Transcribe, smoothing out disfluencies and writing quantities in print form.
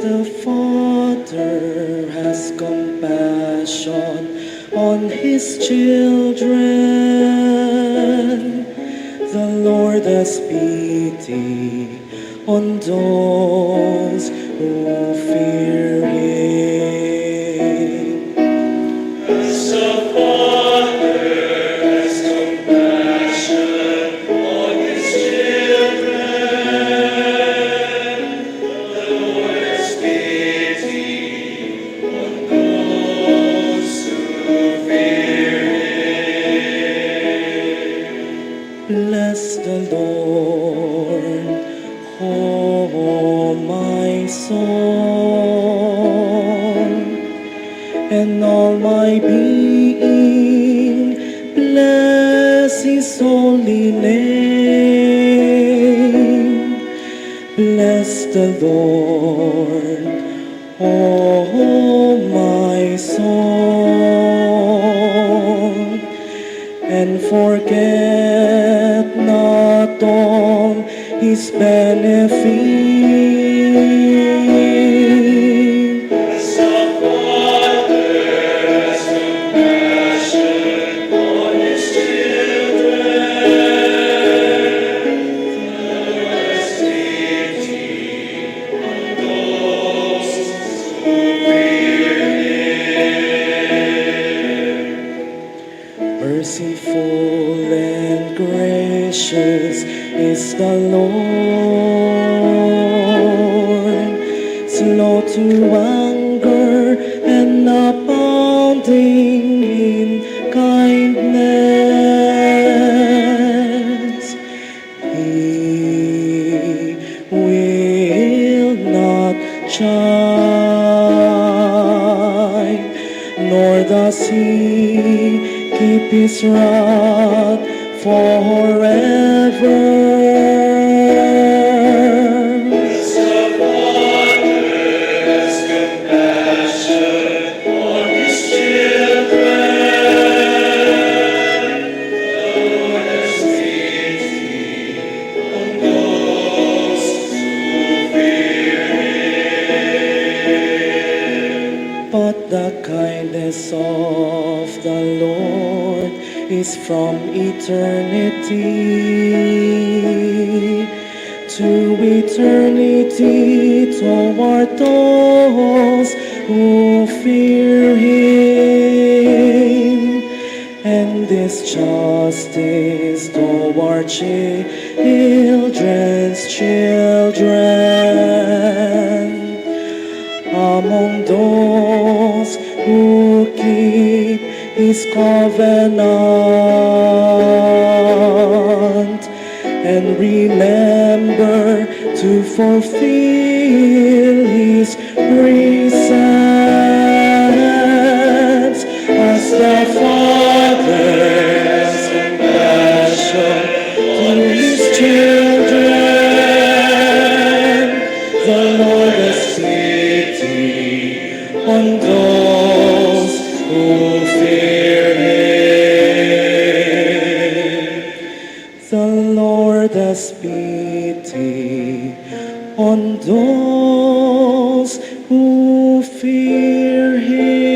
the Father has compassion on his children, the Lord has pity on those who fear him. As the Father has compassion on his children, the Lord has pity on those who fear him. Bless the Lord, oh my soul, and all my being, bless his holy name. Bless the Lord, oh my soul, and forget not all his benefits. As the Father has compassion on his children, the Lord has pity on those who fear him. Merciful and gracious is the Lord, slow to anger and abounding in kindness. He will not chide, nor does he keep his wrath forever. As the Father has compassion on his children, the Lord has pity on those who fear him. But the kindness of the Lord is from eternity to eternity toward those who fear him, and his justice toward children's children, among those who keep his covenant and remember to fulfill his precepts. As the Father has compassion to his children, the Lord has pity on those who fear him. The Lord has pity on those who fear him.